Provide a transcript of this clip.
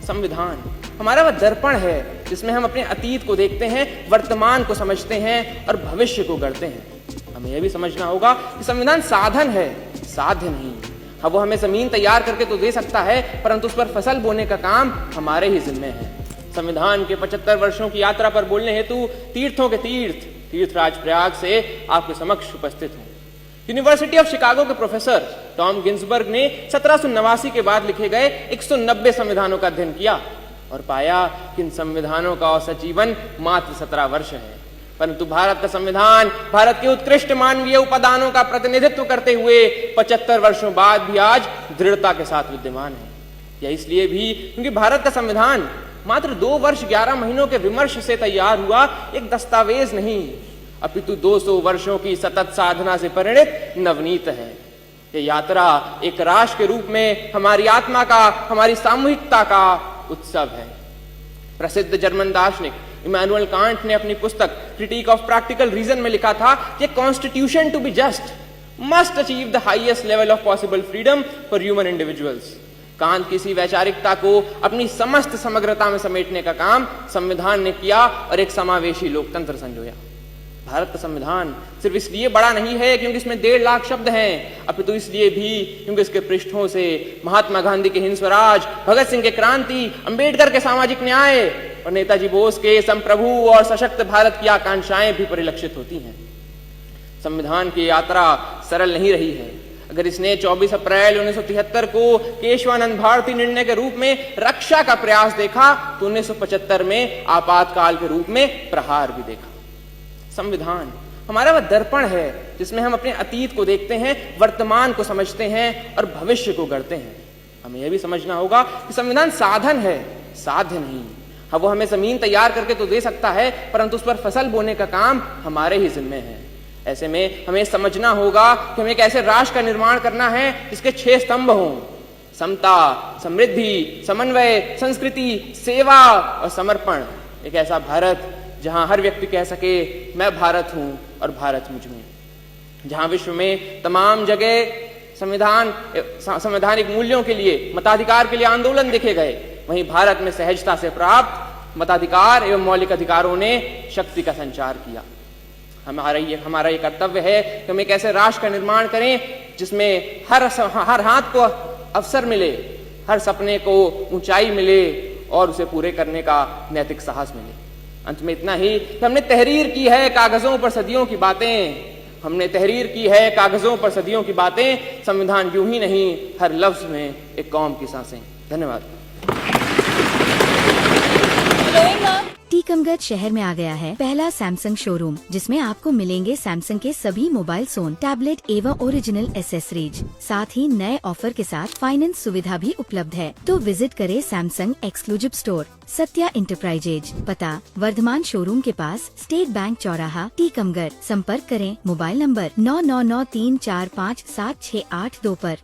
संविधान हमारा वह दर्पण है जिसमें हम अपने अतीत को देखते हैं, वर्तमान को समझते हैं और भविष्य को गढ़ते हैं। हमें यह भी समझना होगा कि संविधान साधन है, साध्य नहीं। हाँ, वो हमें जमीन तैयार करके तो दे सकता है, परंतु उस पर फसल बोने का काम हमारे ही जिम्मे है। संविधान के 75 वर्षों की यात्रा पर बोलने हेतु तीर्थों के तीर्थराज प्रयाग से आपके समक्ष उपस्थित हूँ। यूनिवर्सिटी ऑफ शिकागो के प्रोफेसर टॉम गिन्सबर्ग ने 1789 के बाद लिखे गए 190 संविधानों का अध्ययन किया और पाया कि इन संविधानों का औसत जीवन मात्र 17 वर्ष है, परंतु भारत का संविधान भारत के उत्कृष्ट मानवीय उपादानों का प्रतिनिधित्व करते हुए 75 वर्षों बाद भी आज दृढ़ता के साथ विद्यमान है। यह इसलिए भी क्योंकि भारत का संविधान मात्र 2 वर्ष 11 महीनों के विमर्श से तैयार हुआ एक दस्तावेज नहीं, अपितु 200 वर्षों की सतत साधना से परिणित नवनीत है। यह यात्रा एक राष्ट्र के रूप में हमारी आत्मा का, हमारी सामूहिकता का उत्सव है। प्रसिद्ध जर्मन दार्शनिक इमैनुअल कांट ने अपनी पुस्तक क्रिटिक ऑफ प्रैक्टिकल रीजन में लिखा था कि constitution to be just must achieve the highest level of possible freedom for human individuals. Kant की इसी वैचारिकता को अपनी समस्त समग्रता में समेटने का काम संविधान ने किया और एक समावेशी लोकतंत्र संजोया। भारत का संविधान सिर्फ इसलिए बड़ा नहीं है क्योंकि इसमें 1.5 लाख शब्द हैं, अपितु इसलिए भी क्योंकि इसके पृष्ठों से महात्मा गांधी के हिंद स्वराज, भगत सिंह के क्रांति, अंबेडकर के सामाजिक न्याय और नेताजी बोस के संप्रभु और सशक्त भारत की आकांक्षाएं भी परिलक्षित होती हैं। संविधान की यात्रा सरल नहीं रही है। अगर इसने 24 अप्रैल 1973 को केशवानंद भारती निर्णय के रूप में रक्षा का प्रयास देखा तो 1975 में आपातकाल के रूप में प्रहार भी देखा। संविधान हमारा वह दर्पण है जिसमें हम अपने अतीत को देखते हैं, वर्तमान को समझते हैं और भविष्य को गढ़ते हैं। हमें यह भी समझना होगा कि संविधान साधन है, साध्य नहीं। हाँ, वो हमें जमीन तैयार करके तो दे सकता है, परंतु उस पर फसल बोने का काम हमारे ही जिम्मे है। ऐसे में हमें समझना होगा कि हमें एक ऐसे राष्ट्र का निर्माण करना है जिसके 6 स्तंभ हों: समता, समृद्धि, समन्वय, संस्कृति, सेवा और समर्पण। एक ऐसा भारत जहां हर व्यक्ति कह सके मैं भारत हूं और भारत मुझ में, जहां विश्व में तमाम जगह संवैधानिक मूल्यों के लिए, मताधिकार के लिए आंदोलन देखे गए, वहीं भारत में सहजता से प्राप्त मताधिकार एवं मौलिक अधिकारों ने शक्ति का संचार किया। हमारा ये कर्तव्य है कि हम एक ऐसे राष्ट्र का निर्माण करें जिसमें हर हाथ को अवसर मिले, हर सपने को ऊंचाई मिले और उसे पूरे करने का नैतिक साहस मिले। अंत में इतना ही कि हमने तहरीर की है कागजों पर सदियों की बातें, हमने तहरीर की है कागजों पर सदियों की बातें, संविधान यूं ही नहीं हर लफ्ज में एक कौम की सांसें। धन्यवाद। टीकमगढ़ शहर में आ गया है पहला सैमसंग शोरूम, जिसमें आपको मिलेंगे सैमसंग के सभी मोबाइल फोन, टैबलेट एवं ओरिजिनल एसेसरीज। साथ ही नए ऑफर के साथ फाइनेंस सुविधा भी उपलब्ध है। तो विजिट करें Samsung exclusive store, Satya enterprises, पता वर्धमान शोरूम के पास, स्टेट बैंक चौराहा, टीकमगढ़। संपर्क करें मोबाइल नंबर 9993457682 पर।